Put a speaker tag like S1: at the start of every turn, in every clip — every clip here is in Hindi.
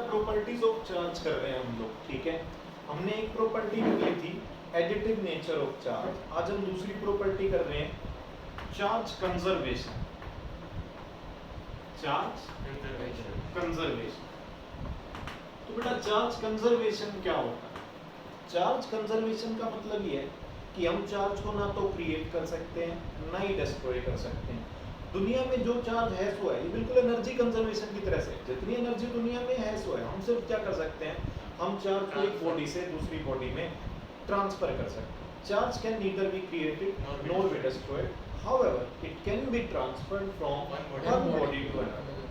S1: प्रॉपर्टीज ऑफ चार्ज कर रहे हैं हम लोग, ठीक है। हमने एक प्रॉपर्टी कर ली थी एडिटिव नेचर ऑफ चार्ज, आज हम दूसरी प्रॉपर्टी कर रहे हैं चार्ज कंजर्वेशन। Charge conservation. तो बेटा चार्ज कंजर्वेशन क्या होता है? चार्ज कंजर्वेशन का मतलब ये है कि हम चार्ज को ना तो क्रिएट कर सकते हैं ना ही डिस्ट्रॉय कर सकते हैं। दुनिया में जो चार्ज है सो है, ये बिल्कुल एनर्जी कंजर्वेशन की तरह से, जितनी एनर्जी दुनिया में है सो है। हम सिर्फ क्या कर सकते हैं, हम चार्ज को एक बॉडी से दूसरी बॉडी में ट्रांसफर कर सकते हैं। Charge can neither be created nor be destroyed, however it can be transferred from one body to another,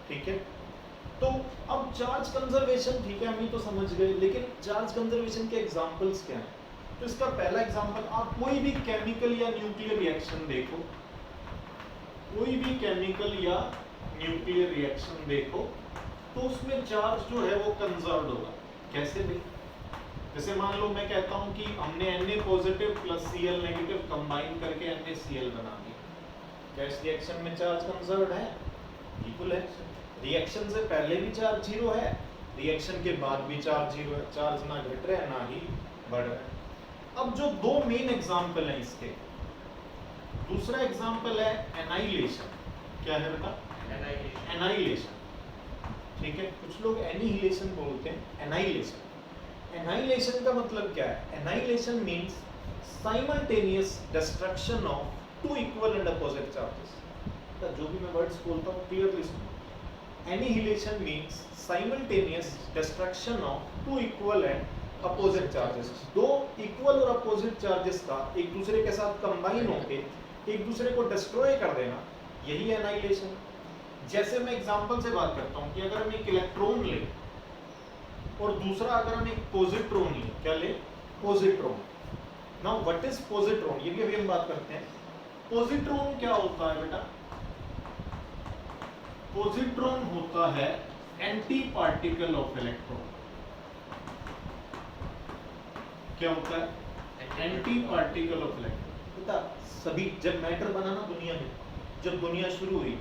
S1: ठीक है। तो अब चार्ज कंजर्वेशन, ठीक है, हम ये तो समझ गए, लेकिन चार्ज कंजर्वेशन के एग्जांपल्स क्या हैं? तो इसका पहला एग्जांपल, आप कोई भी केमिकल या न्यूक्लियर रिएक्शन देखो, कोई भी केमिकल या न्यूक्लियर रिएक्शन देखो, तो उसमें चार्ज जो है वो कंजर्व्ड होगा। कैसे भी? जैसे मान लो मैं कहता हूं कि हमने Na positive plus Cl negative combine करके NaCl बना दिया, क्या इस रिएक्शन में चार्ज कंजर्व्ड है? बिल्कुल है। रिएक्शन से पहले भी चार्ज जीरो है, रिएक्शन के बाद भी चार्ज जीरो है, चार्ज ना घट रहा है ना ही बढ़ रहा है। अब जो दो मेन एग्जांपल हैं इसके, दूसरा एग्जांपल है एनाइलेशन। क्या है बेटा? एनाइलेशन, ठीक है। कुछ लोग एनिहिलेशन बोलते हैं, एनाइलेशन। एनाइलेशन का मतलब क्या है? Annihilation means simultaneous destruction of two equal and opposite charges. जो भी मैं वर्ड्स बोलता हूँ क्लियरली सुनो। Annihilation means simultaneous destruction of two equal and opposite charges. दो इक्वल और अपोजिट चार्जेस का एक दूसरे के साथ कंबाइन होके एक दूसरे को डिस्ट्रॉय कर देना, यही एनाइलेशन। जैसे मैं एग्जांपल से बात करता हूं कि अगर हम एक इलेक्ट्रॉन लें और दूसरा अगर हम एक पॉजिट्रॉन लें, क्या लें? Positron. Now what is positron, ये भी अभी हम बात करते हैं। पॉजिट्रॉन क्या होता है बेटा? पॉजिट्रॉन होता है एंटी पार्टिकल ऑफ इलेक्ट्रॉन। क्या होता है? Anti particle of electron. बेटा सभी, जब मैटर बना ना दुनिया में, जब दुनिया शुरू हुई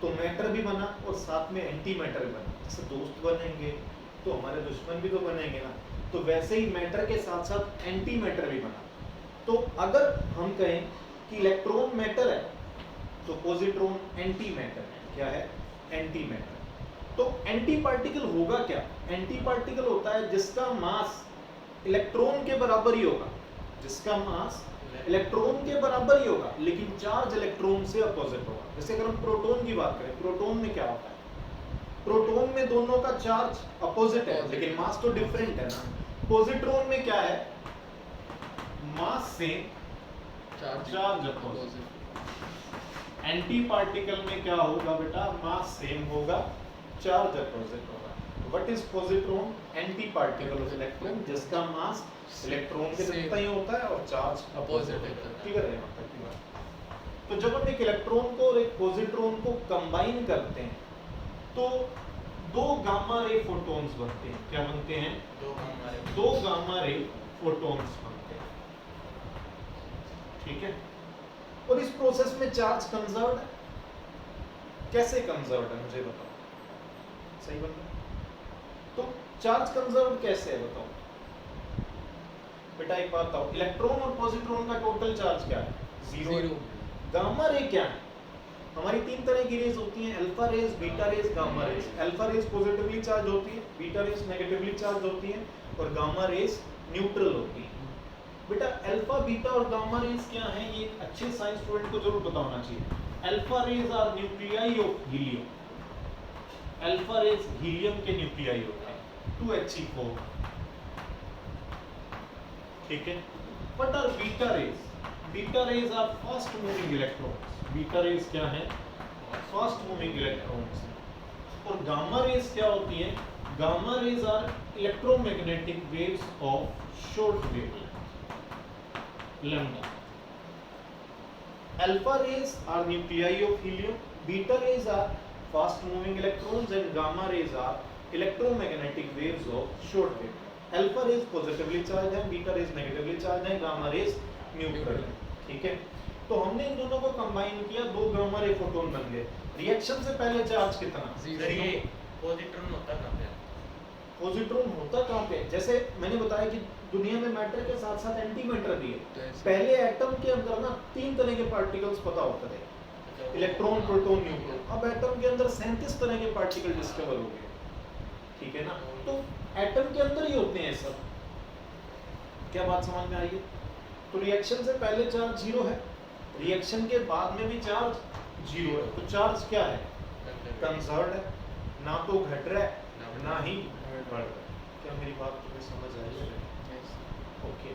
S1: तो मैटर भी बना और साथ में एंटी मैटर भी बना। जैसे दोस्त बनेंगे तो हमारे दुश्मन भी तो बनेंगे ना, तो वैसे ही मैटर के साथ साथ एंटी मैटर भी बना। तो अगर हम कहें कि इलेक्ट्रॉन मैटर है तो पॉजिट्रॉन एंटी मैटर है। क्या है? Anti matter. तो एंटी पार्टिकल होगा क्या? एंटी पार्टिकल होता है जिसका मास इलेक्ट्रॉन के बराबर ही होगा, जिसका मास इलेक्ट्रॉन के बराबर ही होगा लेकिन चार्ज इलेक्ट्रॉन से अपोजिट होगा। जैसे अगर हम प्रोटॉन की बात करें, प्रोटॉन में क्या होता है? प्रोटॉन में दोनों का चार्ज अपोजिट है लेकिन मास तो डिफरेंट है ना। पॉजिट्रॉन में क्या है? मास से चार्ज अपोजिट। एंटी पार्टिकल में क्या होगा बेटा? मास सेम होगा, चार्ज अपोजिट होगा। What is positron? Anti particle of electron जिसका मास इलेक्ट्रॉन के जितना ही होता है और चार्ज अपोजिट होता है। क्लियर है यहाँ तक की बात? तो जब हम एक इलेक्ट्रॉन को और एक पॉजिट्रॉन को कंबाइन करते हैं तो दो गामा रे फोटॉन्स बनते हैं। क्या बनते हैं? दो गामा रे फोटॉन्स बनते हैं, ठीक है। और इस प्रोसेस में चार्ज कंजर्व्ड है। कैसे कंजर्व्ड है मुझे बताओ? सही बन रहा है? तो चार्ज कंजर्व्ड कैसे है बताओ बेटा? एक बात बताओ, इलेक्ट्रॉन और पॉजिट्रॉन का टोटल चार्ज क्या है? जीरो। गामा रे क्या है? हमारी तीन तरह की रेज होती हैं, alpha rays, beta rays, gamma rays. Alpha rays positively charge होती है, बीटा रेज नेगेटिवली चार्ज होती है और गामा रेज न्यूट्रल होती है। बेटा अल्फा, बीटा और गामा रेज क्या हैं? ये अच्छे साइंस स्टूडेंट को जरूर पता होना चाहिए। Alpha rays are nuclei of helium. Alpha rays helium के न्यूक्लियाई होते हैं, 2He4, ठीक है। What are beta rays? Beta rays are fast moving electrons. Beta rays क्या है? Fast moving electrons. और गामा रेज क्या होती है? Gamma rays are electromagnetic waves of short wavelength, lambda. Alpha rays are nuclei of helium, beta rays are fast moving electrons and gamma rays are electromagnetic waves of short wavelength. Alpha rays positively charge है, बीटा रेज नेगेटिवली चार्ज है, गामा रेज न्यूट्रल है, ठीक है। तो हमने इन दोनों को कंबाइन किया, दो गामा रे फोटॉन बन गए। रिएक्शन से पहले चार्ज कितना?
S2: जीरो। पॉजिट्रॉन होता कहां पे?
S1: पॉजिट्रॉन होता कहाँ पे है? जैसे मैंने बताया कि दुनिया में मैटर के साथ साथ एंटी मैटर भी है।
S2: तो ऐसे
S1: पहले एटम के अंदर ना 3 तरह के पार्टिकल्स पता होते थे, इलेक्ट्रॉन, प्रोटॉन, न्यूट्रॉन। अब एटम के अंदर 37 तरह के पार्टिकल डिस्कवर हो गए, ठीक है ना? तो एटम के अंदर ही होते हैं सब। क्या बात समझ में आई है? तो रिएक्शन से पहले चार्ज 0 है, रिएक्शन के बाद में भी चार्ज 0 है। तो चार्ज क्या है? कंजर्व्ड है, ना तो घट रहा है ना ही बढ़ रहा है। क्या मेरी बात तुम्हें समझ आई है? ओके।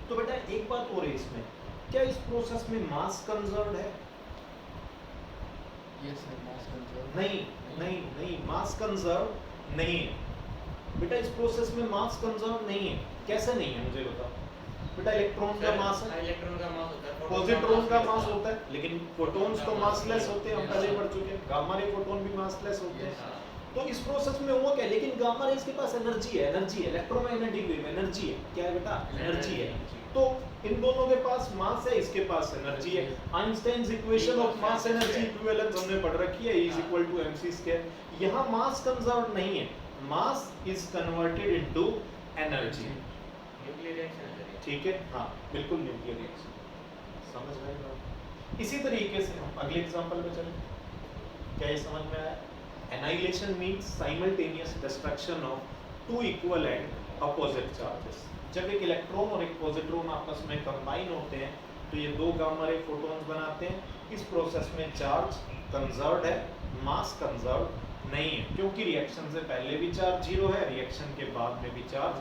S1: तो बेटा एक बात और है इसमें, क्या इस प्रोसेस में मास कंजर्व्ड है?
S2: यस सर, मास कंजर्व
S1: नहीं नहीं नहीं, मास कंजर्व नहीं है बेटा। इस प्रोसेस में मास कंजर्व नहीं है। कैसे नहीं है मुझे बताओ बेटा? इलेक्ट्रॉन का मास है,
S3: इलेक्ट्रॉन का मास होता है,
S1: पॉजिट्रॉन का मास होता है, लेकिन फोटॉन्स तो मासलेस होते हैं, हम पहले पढ़ चुके हैं। गामा रे फोटॉन भी मासलेस होते हैं। तो इस प्रोसेस में हुआ क्या? लेकिन गामा रेज के पास एनर्जी है, एनर्जी है, इलेक्ट्रोमैग्नेटिक वेव एनर्जी है। क्या है बेटा? एनर्जी है। तो इन दोनों के पास मास है, इसके पास एनर्जी है। Einstein's equation of mass energy equivalence हमने पढ़ रखी है, इज इक्वल टू mc²। यहाँ मास कंजर्व नहीं है, mass is converted into energy.
S3: Nuclear reaction है।
S1: ठीक है, हाँ बिल्कुल न्यूक्लियर रिएक्शन। समझ में आई बात? इसी तरीके से हम अगले एग्जांपल पे चलें। क्या ये समझ में आया? Annihilation means simultaneous destruction of two equal and opposite charges। जब एक इलेक्ट्रॉन और एक पॉजिट्रॉन आपस में कंबाइन होते हैं तो ये दो गामा रे फोटॉन्स बनाते हैं। इस प्रोसेस में चार्ज कंजर्व्ड है, मास कंजर्व्ड नहीं है, क्योंकि रिएक्शन से पहले भी चार्ज 0 है, रिएक्शन के बाद में भी चार्ज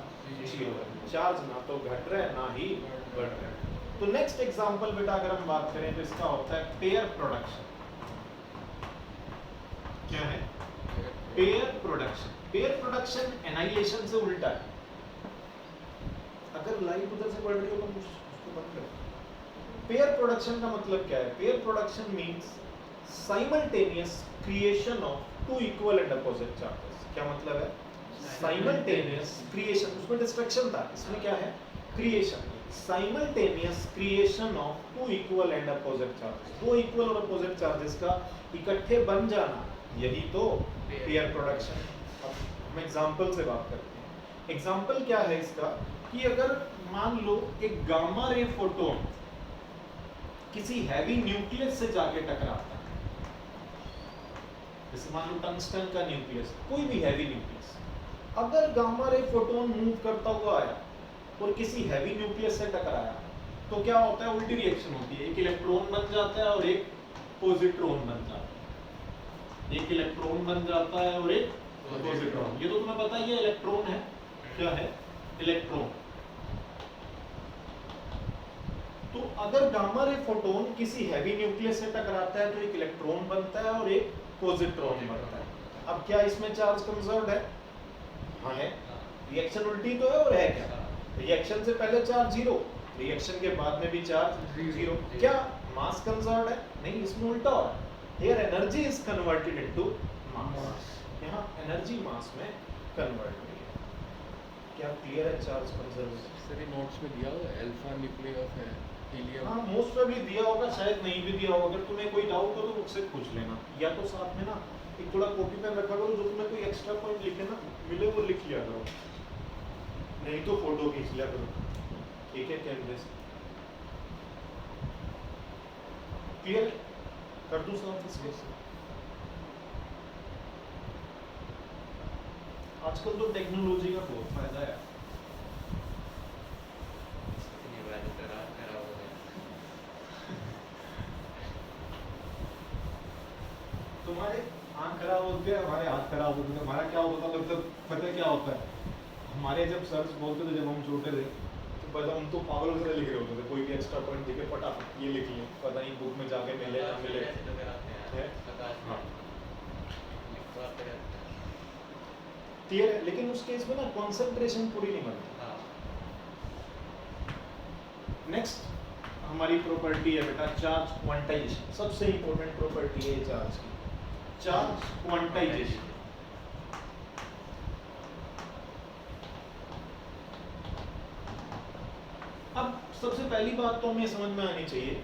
S1: 0 है। चार्ज ना तो घट रहा है ना ही बढ़ रहा है। तो नेक्स्ट एग्जांपल बेटा अगर हम बात करें तो इसका होता है पेयर प्रोडक्शन। क्या है? Pair production. Pair production annihilation से उल्टा है। अगर लाइट उधर से बढ़ रही हो तो उसको बंद कर। पेयर प्रोडक्शन का मतलब क्या है? Pair production means simultaneous creation of two equal and opposite charges. क्या मतलब है? साइमल्टेनियस क्रिएशन, उसमें डिस्ट्रक्शन था, इसमें क्या है? Creation. Simultaneous creation of two equal and opposite charges. दो इक्वल और अपोजिट चार्जेस का इकट्ठे बन जाना, यही तो पेयर प्रोडक्शन। अब हम एग्जांपल से बात करते हैं। एग्जांपल क्या है इसका कि अगर मान लो एक गामा रे फोटोन किसी हैवी न्यूक्लियस से जाके टकराता है, जैसे मान लो टंगस्टन का न्यूक्लियस, कोई भी हैवी न्यूक्लियस, अगर गामा रे फोटोन मूव करता हुआ आया और किसी हैवी न्यूक्लियस से टकराया तो क्या होता है? उल्टी रिएक्शन होती है, एक इलेक्ट्रॉन बन जाता है और एक पॉजिट्रॉन बन जाता है। एक इलेक्ट्रॉन बन जाता है और एक पॉजिट्रॉन। ये तो तुम्हें पता ही है, इलेक्ट्रॉन है। क्या है? इलेक्ट्रॉन। तो अगर गामा रे फोटोन किसी हैवी न्यूक्लियस से टकराता है तो एक इलेक्ट्रॉन बनता है और एक पॉजिट्रॉन बनता है। अब क्या इसमें चार्ज कंजर्व्ड है? हाँ है। रिएक्शन उल्टी तो है और है क्या? रिएक्शन से पहले चार्ज 0, रिएक्शन के बाद में भी चार्ज 0। क्या मास कंजर्व्ड है? नहीं, इसमें उल्टा हो रहा है। Here energy is converted into mass। यहाँ एनर्जी मास में कन्वर्ट हुई है। क्या क्लियर है चार्ज कंजर्वेशन?
S2: सर ये नोट्स में दिया हुआ है, अल्फा न्यूक्लियर ऑफ हीलियम।
S1: हाँ मोस्ट प्रोबेबली दिया होगा, शायद नहीं भी दिया होगा। अगर तुम्हें कोई डाउट हो तो मुझसे पूछ लेना, या तो साथ में ना एक थोड़ा कॉपी पेन रखा करो, जो तुम्हें कोई एक्स्ट्रा पॉइंट लिखे ना मिले वो लिख लिया करो, नहीं तो फोटो खींच लिया करो। ठीक है कैमरे से? क्लियर? कर दूं साथ इसके? आजकल तो टेक्नोलॉजी का बहुत फायदा है। तुम्हारे आँख खराब होते हैं, हमारे हाथ खराब होते हैं। हमारा क्या होता था मतलब पता है क्या होता है? हमारे जब सर्स बोलते थे जब हम छोटे थे तो पता हम तो पागल तरह लिख रहे होते थे। कोई भी एक्स्ट्रा पॉइंट दिखे फटाफट ये लिख लिया, पता नहीं बुक में जाके मिले ना मिले। हाँ क्लियर है? लेकिन उस केस में ना कंसंट्रेशन पूरी नहीं बनती। नेक्स्ट हमारी प्रॉपर्टी है बेटा चार्ज क्वांटाइजेशन। सबसे इंपॉर्टेंट प्रॉपर्टी है चार्ज की, चार्ज क्वांटाइजेशन। अब सबसे पहली बात तो हमें समझ में आनी चाहिए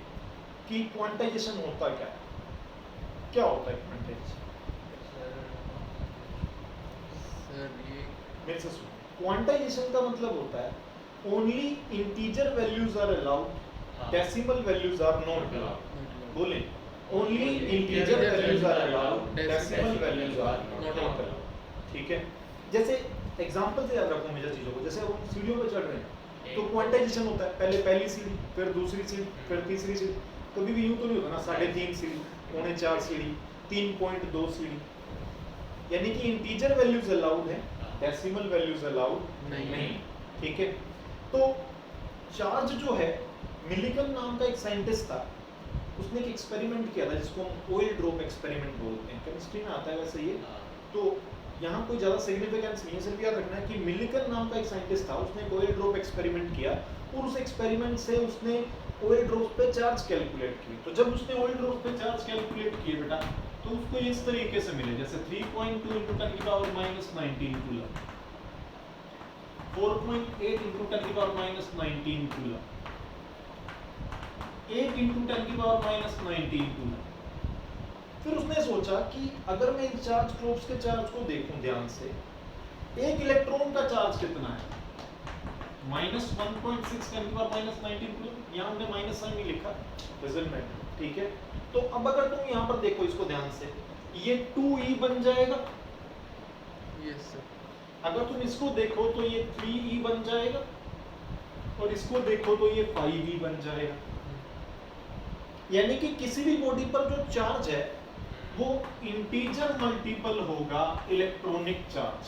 S1: कि क्वांटाइजेशन होता क्या है। क्या होता है क्वांटाइजेशन?
S2: सर ये
S1: मेरे से सुनो, क्वांटाइजेशन का मतलब होता है only integer values are allowed,
S3: हाँ।
S1: Decimal values are not allowed. बोले only integer values are allowed, decimal values are not allowed. ठीक है, जैसे एग्जांपल से याद रखो मेजर चीजों को, जैसे हम सीढ़ियों पे चढ़ रहे हैं तो क्वांटाइजेशन होता है, पहले पहली सीढ़ी, फिर दूसरी सीढ़ी, फिर तीसरी सीढ़ी। कभी भी यूं तो नहीं होता ना 3.5 सीढ़ी, 3.25 सीढ़ी, 3.2 सीढ़ी। यानी कि इंटीजर वैल्यूज अलाउड है, डेसिमल वैल्यूज अलाउड नहीं। ठीक है, तो चार्ज जो है, मिलिकन नाम का एक साइंटिस्ट था, उसने एक एक्सपेरिमेंट किया था जिसको हम ऑयल ड्रॉप एक्सपेरिमेंट बोलते हैं, केमिस्ट्री में आता है वैसे ये। तो यहाँ कोई ज़्यादा सिग्निफिकेंस नहीं है, सिर्फ याद रखना है कि मिलिकन नाम का एक साइंटिस्ट था, उसने एक ऑयल ड्रॉप एक्सपेरिमेंट किया और उस एक्सपेरिमेंट से उसने ऑयल ड्रॉप पे चार्ज कैलकुलेट की। तो जब उसने ऑयल ड्रॉप पे चार्ज कैलकुलेट किए बेटा, तो उसको इस तरीके से मिले, जैसे 3.2 × 10⁻⁻19 कूलम, 4.8 × 10⁻⁻19 कूलम, 8 × 10⁻⁻19 कूलम। फिर उसने सोचा कि अगर मैं इन चार्ज ग्रुप्स के चार्ज को देखूं ध्यान से, एक इलेक्ट्रॉन का चार्ज कितना है, -1.6 × 10⁻⁻19 कूलम। यहाँ हमने माइनस साइन नहीं लिखा, डजंट मैटर। ठीक है, तो अब अगर तुम यहाँ पर देखो इसको ध्यान से, ये 2e बन जाएगा।
S2: Yes sir.
S1: अगर तुम इसको देखो तो ये 3e बन जाएगा, और इसको देखो तो ये 5e बन जाएगा। यानी कि किसी भी बॉडी पर जो चार्ज है वो इंटीजर मल्टीपल होगा electronic charge.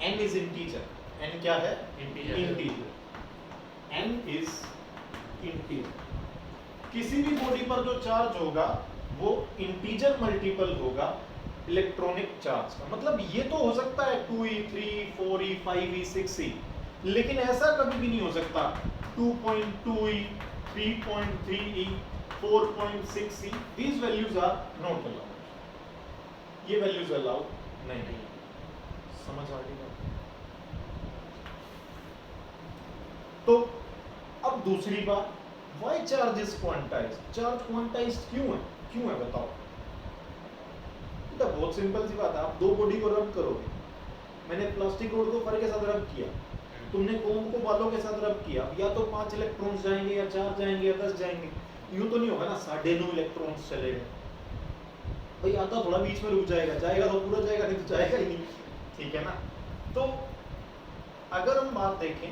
S1: n is integer, n क्या है? इंटीजर। n is integer. किसी भी बॉडी पर जो चार्ज होगा वो इंटीजर मल्टीपल होगा इलेक्ट्रॉनिक चार्ज का। मतलब ये तो हो सकता है 2e, 3e, 4e, 5e, 6e, लेकिन ऐसा कभी भी नहीं हो सकता 2.2e, 3.3e, 4.6e। these values are not allowed। ये values allowed नहीं। समझ आ गई बात? तो अब दूसरी बात, why charge is quantized? Charge quantized क्यों है? क्यों है बताओ? तो बहुत सिंपल सी बात है, आप दो बॉडी को रब करोगे। मैंने प्लास्टिक रोड को फर के साथ रब किया, तुमने कोम को बालों के साथ रब किया, या तो 5 इलेक्ट्रॉन्स जाएंगे या 4 जाएंगे या 10 जाएंगे। यूं तो नहीं होगा ना 9.5 इलेक्ट्रॉन्स चलेगा भाई, आता थोड़ा बीच में रुक जाएगा, जाएगा तो पूरा जाएगा, नहीं तो जाएगा ही नहीं। ठीक है ना? तो अगर हम बात देखें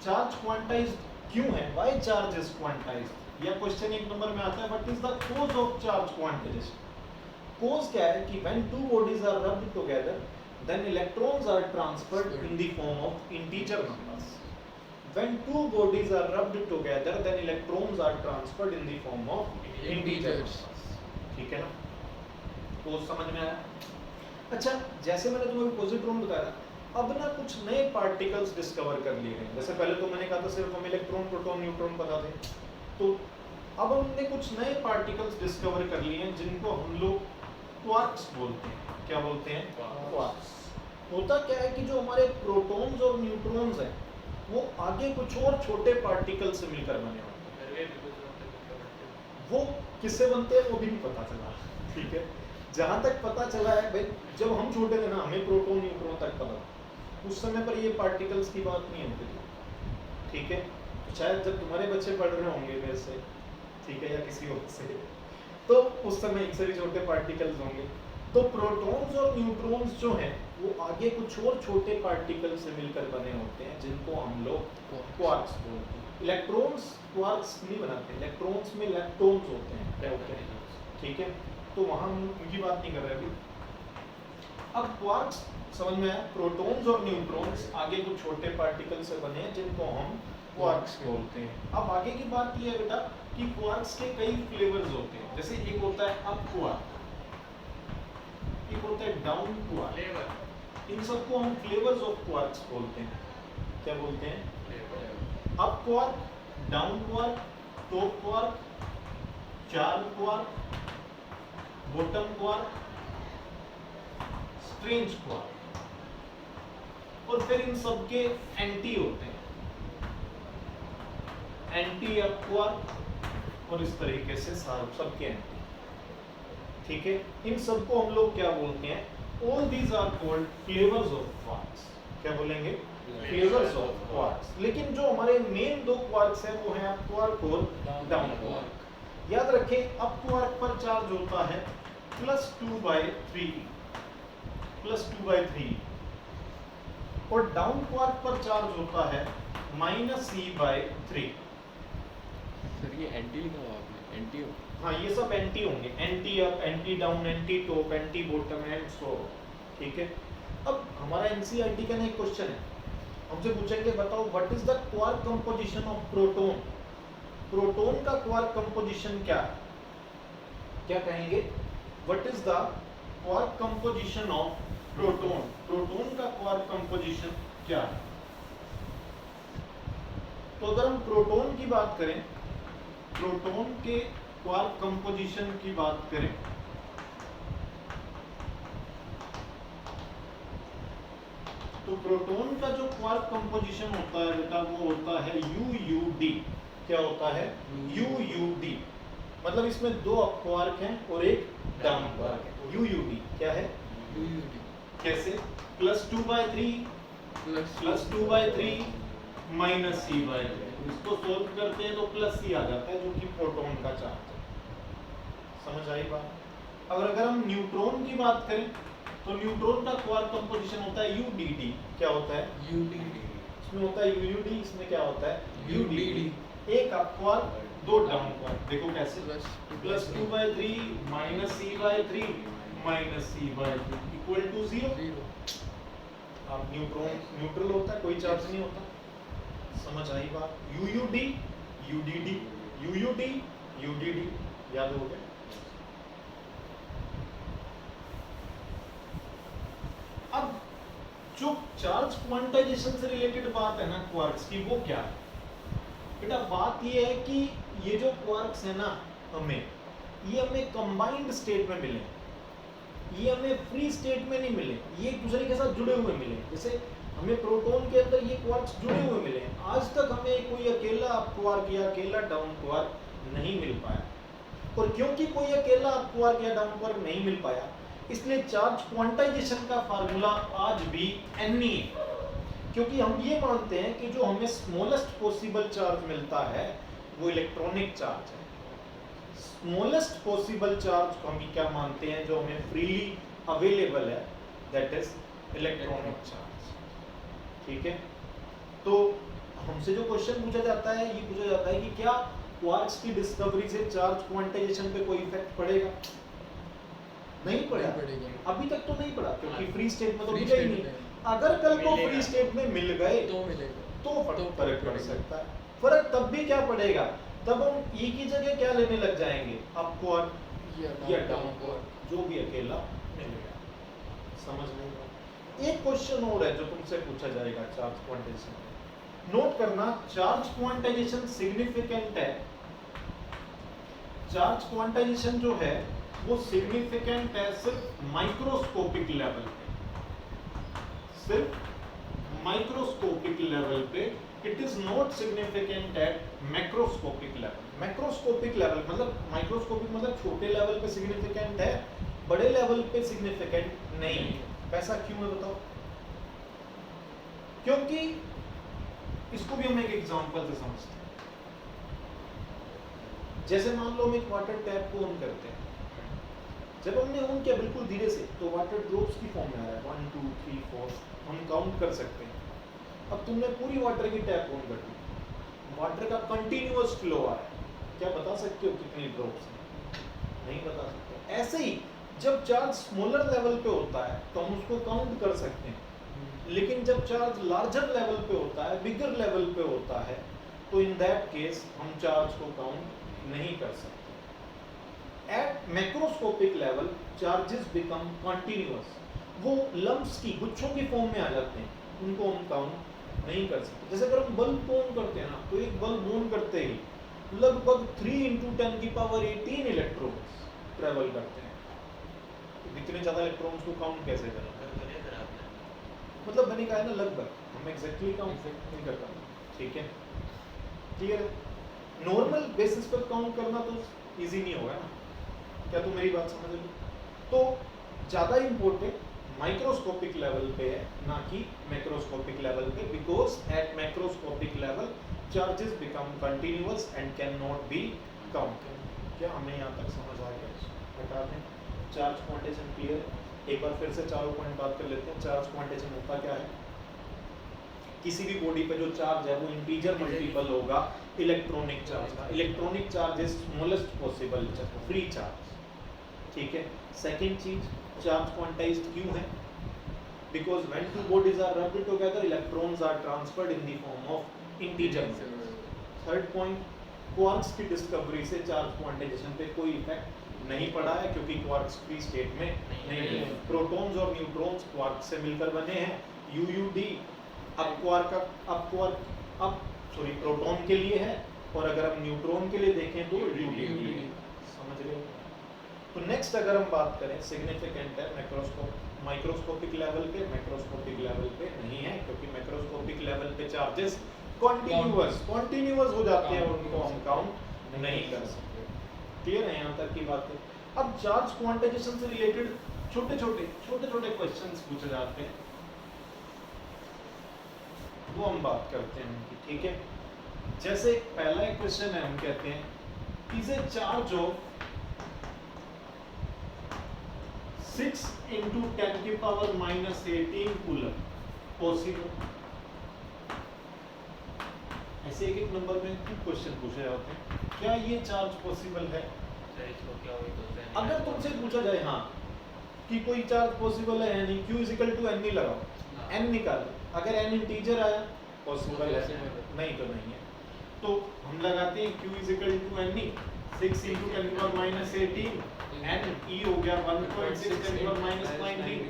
S1: चार्ज क्वांटाइज्ड क्यों है, व्हाई चार्ज इज क्वांटाइज्ड, या क्वेश्चन 1 नंबर में आता है what is the cause of charge quantization. Cause क्या है कि when two bodies are rubbed together then electrons are transferred in the form of integer numbers। when two bodies are rubbed together then electrons are transferred in the form of integer numbers। ठीक है ना? तो समझ में आया? अच्छा, जैसे मैंने तुम्हें पॉजिट्रॉन बताया, अब ना कुछ नए पार्टिकल्स डिस्कवर कर लिए गए। जैसे पहले तो मैंने कहा था सिर्फ हमें इलेक्ट्रॉन, प्रोटॉन, न्यूट्रॉन पता थे, तो अब हमने कुछ नए पार्टिकल्स डिस्कवर कर लिए हैं जिनको हम लोग क्वार्क्स बोलते हैं। क्या बोलते हैं? क्वार्क्स। होता क्या है कि जो हमारे प्रोटॉन्स और न्यूट्रॉन्स हैं वो आगे कुछ और छोटे पार्टिकल से मिलकर बने होते हैं। वो किससे बनते हैं वो भी नहीं पता चला। ठीक है, जहां तक पता चला है भाई, जब हम छोटे थे ना, हमें प्रोटॉन न्यूट्रॉन तक पता था, उस समय पर ये पार्टिकल्स की बात नहीं होती थी। ठीक है, तो शायद जब तुम्हारे बच्चे पढ़ रहे होंगे मेरे से, ठीक है, या किसी और से, तो उस समय एक से भी छोटे पार्टिकल्स होंगे। तो प्रोटॉन्स और न्यूट्रॉन्स जो हैं वो आगे कुछ और छोटे पार्टिकल से मिलकर बने होते हैं जिनको हम लोग क्वार्क्स बोलते हैं। इलेक्ट्रॉन्स क्वार्क्स नहीं बनाते, इलेक्ट्रॉन्स में लेप्टॉन्स होते हैं। ठीक है, तो वहां हम उनकी बात नहीं कर रहे अभी। अब क्वार्क्स समझ में आया, प्रोटॉन्स और न्यूट्रॉन्स आगे कुछ छोटे पार्टिकल से बने हैं जिनको हम क्वार्क्स बोलते हैं। अब आगे की बात ये है बेटा कि क्वार्क्स के कई फ्लेवर्स होते हैं। जैसे एक होता है अप क्वार्क, एक होता है डाउन क्वार्क। इन सबको हम फ्लेवर्स ऑफ क्वार्क्स बोलते हैं। क्या बोलते हैं? Up quark, down quark, top quark, charm quark, bottom quark, strange quark, और फिर इन सबके एंटी होते हैं, एंटी अप क्वार्क, और इस तरीके से सबके एंटी। ठीक है, इन सबको हम लोग क्या बोलते हैं? All these are called flavours of quarks. क्या बोलेंगे? Flavours of quarks. लेकिन जो हमारे मेन दो क्वार्क्स हैं वो हैं अप क्वार्क और डाउन क्वार्क। याद रखें अप क्वार्क पर चार्ज होता है +2/3 और डाउन क्वार्क पर चार्ज होता है -c/3।
S2: सर ये एंटी लिखा हुआ आपने, एंटी हो?
S1: हाँ ये सब एंटी होंगे, anti up, anti down, anti top, anti bottom and so. ठीक है, अब हमारा एनसीईआरटी का एक क्वेश्चन है, हमसे पूछेंगे बताओ what is the quark composition of proton. Proton का क्वार्क कंपोजिशन क्या है? क्या कहेंगे? What is the quark composition of proton. Proton का क्वार्क कंपोजिशन क्या है? तो अगर हम प्रोटॉन की बात करें, प्रोटॉन के क्वार्क कंपोजिशन की बात करें तो प्रोटॉन का जो क्वार्क कंपोजिशन होता है बेटा वो होता है UUD। क्या होता है? UUD। मतलब इसमें दो अप क्वार्क हैं और एक डाउन क्वार्क है। UUD क्या है?
S2: UUD
S1: कैसे? +2/3 +2/3 -c/3। इसको सोल्व करते हैं तो +c आ जाता है जो कि प्रोटॉन का चार्ज है। समझ आई बात? अगर हम न्यूट्रॉन की बात करें तो न्यूट्रॉन का क्वार्क कंपोजिशन होता है UDD। क्या होता है?
S2: UDD।
S1: इसमें होता है UUD, इसमें क्या होता है?
S2: UDD।
S1: एक अप क्वार्क दो डाउन क्वार्क। देखो कैसे? +2/3 -c/3 -c/3 इक्वल टू 0। अब न्यूट्रॉन न्यूट्रल होता है, कोई चार्ज नहीं होता। समझ आई बात? UUD UDD UUD UDD याद हो गया? अब जो चार्ज क्वांटाइजेशन से रिलेटेड बात है ना क्वार्क्स की, वो क्या है बेटा? बात ये है कि ये जो क्वार्क्स है ना ये हमें कंबाइंड स्टेट में मिले, ये हमें फ्री स्टेट में नहीं मिले, ये एक दूसरे के साथ जुड़े हुए मिले। जैसे हमें प्रोटॉन के अंदर ये क्वार्क्स जुड़े हुए मिले, आज तक हमें कोई अकेला अप क्वार्क या अकेला डाउन क्वार्क नहीं मिल पाया। और क्योंकि कोई अकेला अप क्वार्क या डाउन क्वार्क नहीं मिल पाया, इसलिए चार्ज क्वांटाइजेशन का फार्मूला आज भी Ne है। क्योंकि हम ये मानते हैं कि जो हमें स्मॉलेस्ट पॉसिबल चार्ज मिलता है वो इलेक्ट्रॉनिक चार्ज है। स्मॉलेस्ट पॉसिबल चार्ज को हम क्या मानते हैं? जो हमें फ्रीली अवेलेबल है, दैट इज इलेक्ट्रॉनिक चार्ज। ठीक है, तो हमसे जो क्वेश्चन पूछा जाता है, ये पूछा जाता है कि क्या क्वार्क्स की डिस्कवरी से चार्ज क्वांटाइजेशन पे कोई इफेक्ट पड़ेगा? नहीं पड़ा, अभी तक तो नहीं पड़ा, क्योंकि फ्री स्टेट में तो मिला ही नहीं। अगर कल को फ्री स्टेट में मिल गए
S2: तो मिलेगा,
S1: तो फर्क पड़ सकता है। फर्क तब भी क्या पड़ेगा? तब हम E की जगह क्या लेने लग जाएंगे? अप क्वार्क या डाउन क्वार्क, जो भी अकेला मिलेगा। समझ नहीं? एक क्वेश्चन और है जो तुमसे पूछा जाएगा चार्ज क्वांटाइजेशन में। नोट करना, चार्ज क्वांटाइजेशन सिग्निफिकेंट है। चार्ज क्वांटाइजेशन जो है वो सिग्निफिकेंट है सिर्फ माइक्रोस्कोपिक लेवल पे, सिर्फ माइक्रोस्कोपिक लेवल पे। It is not significant at macroscopic level. Macroscopic level मतलब माइक्रोस्कोपिक मतलब छोटे लेवल पे सिग्निफिकेंट है, बड़े लेवल पे सिग्निफिकेंट नहीं है। ऐसा क्यों है बताओ? क्योंकि इसको भी हम एक एग्जांपल से समझते हैं। जैसे मान लो हम एक वाटर टैप को ऑन करते हैं, जब हमने ऑन किया बिल्कुल धीरे से तो वाटर ड्रॉप्स की फॉर्म में आ रहा है, 1 2 3 4 हम काउंट कर सकते हैं। अब तुमने पूरी वाटर की टैप ऑन कर दी, वाटर का कंटिन्यूअस फ्लो आ रहा है, क्या बता सकते हो कितनी ड्रॉप्स हैं? नहीं बता सकते। ऐसे ही जब चार्ज स्मॉलर लेवल पे होता है तो हम उसको काउंट कर सकते हैं, लेकिन जब चार्ज लार्जर लेवल पे होता है, बिगर लेवल पे होता है, तो इन दैट केस हम चार्ज को काउंट नहीं कर सकते। At macroscopic level charges become continuous, वो लम्प्स की गुच्छों की फॉर्म में आ जाते हैं, उनको हम काउंट नहीं कर सकते। जैसे अगर हम बल्ब को ऑन करते हैं ना, तो एक बल्ब ऑन करते ही लगभग 3 × 10⁻18 इलेक्ट्रॉन्स ट्रेवल करते हैं। इतने ज्यादा इलेक्ट्रॉन्स को काउंट कैसे करें? मतलब मैंने कहा है ना लगभग, हम एग्जैक्टली काउंट नहीं कर पाते। ठीक है, क्लियर है? नॉर्मल बेसिस पर काउंट करना तो इजी नहीं होगा ना, क्या तुम मेरी बात समझ लो? तो ज्यादा इंपॉर्टेंट माइक्रोस्कोपिक लेवल पे है, ना कि मैक्रोस्कोपिक लेवल पे, because at macroscopic level charges become continuous and can not be counted. क्या हमें यहाँ तक समझ आ गया? बता दें, चार्ज क्वांटिटेशन क्लियर। एक बार फिर से चारों पॉइंट बात कर लेते हैं। चार्ज क्वांटिटेशन होता क्या है? किसी भी बॉडी पे जो चार्ज है वो इंटीजर मल्टीपल होगा इलेक्ट्रॉनिक चार्ज का। Electronic charge is smallest possible free charge, ठीक है। सेकंड चीज, चार्ज क्वांटाइज्ड क्यों है? Because when two bodies are rubbed together electrons are transferred in the form of integer. Third point, quarks की डिस्कवरी से चार्ज क्वांटाइजेशन पे कोई इफेक्ट नहीं पड़ा है, क्योंकि क्वार्क्स फ्री स्टेट में नहीं है। प्रोटॉन्स और न्यूट्रॉन्स क्वार्क से मिलकर बने हैं, यूयूडी। अब प्रोटॉन के लिए है, और अगर हम न्यूट्रॉन के लिए देखें तो यूडी। समझ रहे हो? तो नेक्स्ट अगर हम बात करें, सिग्निफिकेंट है माइक्रोस्कोपिक लेवल पे, मैक्रोस्कोपिक लेवल पे नहीं है, क्योंकि मैक्रोस्कोपिक लेवल पे चार्जेस कॉन्टिन्यूअस हो जाते हैं, उनको हम काउंट नहीं कर सकते। क्लियर है यहाँ तक की बातें? अब चार्ज क्वांटाइजेशन से रिलेटेड छोटे छोटे क्वेश्चंस पूछे जाते हैं, वो हम बात करते हैं उनकी, ठीक है। जैसे पहला एक क्वेश्चन है, हम कहते हैं is a charge of 6 into 10 की पावर -18 कूलम पॉसिबल? ऐसे एक नंबर में क्वेश्चन पूछे जाते हैं, क्या ये चार्ज पॉसिबल है?
S3: सर इसको क्या हुई तो
S1: अगर तुमसे पूछा जाए हाँ कि कोई चार्ज पॉसिबल है या नहीं, Q = n नहीं लगाओ, n निकालो, अगर n इंटीजर आया पॉसिबल है, नहीं तो नहीं है। तो हम लगाते हैं Q = n, 6 into 10 की पावर -18, n e हो गया 1.6 10 की पावर -19,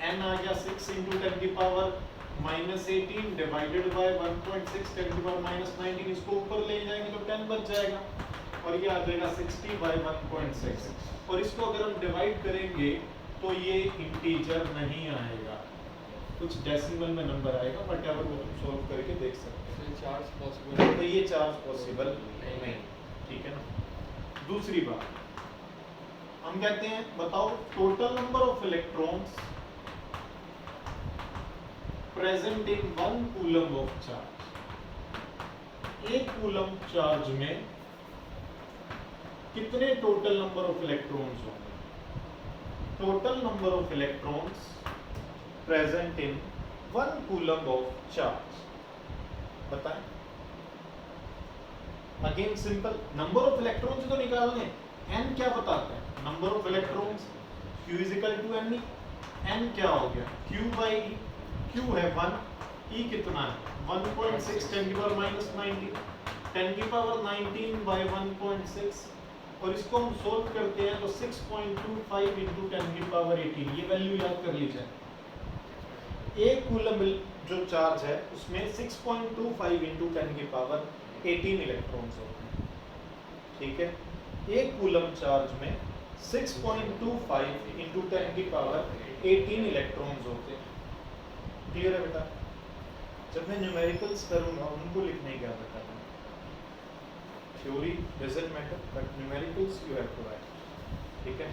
S1: n आ गया 6 into 10 की पावर -18 डिवाइडेड बाय 1.6 10 की पावर -19, इसको ऊपर ले जाएंगे तो 10 बच जाएगा, और ये आ जाएगा 60 by 1.6, और इसको अगर हम डिवाइड करेंगे तो ये इंटीजर नहीं आएगा, कुछ डेसिमल में नंबर आएगा, व्हाटएवर वो तुम सॉल्व करके देख सकते हो।
S2: चार्ज पॉसिबल,
S1: तो ये चार्ज पॉसिबल नहीं, ठीक है ना। दूसरी बात, हम कहते हैं बताओ total number of electrons present in 1 coulomb of charge. 1 coulomb charge में कितने टोटल नंबर ऑफ इलेक्ट्रॉन्स होंगे? Total number of electrons present in 1 coulomb of charge, बताएं। Again simple, number of electrons तो निकालने, n क्या बताता है? Number of electrons, Q = n, n क्या हो गया? Q/E, Q है 1, E कितना है? 1.6 10 की पावर -19, 10 की पावर 19 by 1.6, और इसको हम सोल्व करते हैं तो 6.25 into 10 की पावर 18, ये वैल्यू याद कर लीजिए। एक कूलम जो चार्ज है उसमें 6.25 into 10 की पावर 18 इलेक्ट्रॉन्स होते हैं, ठीक है। एक कूलम चार्ज में 6.25 into 10 की पावर 18 इलेक्ट्रॉन्स होते हैं। क्लियर है बेटा? जब मैं न्यूमेरिकल्स करूंगा उनको लिखने क्या बताता हूँ, theory doesn't matter but numericals you have to write, ठीक है।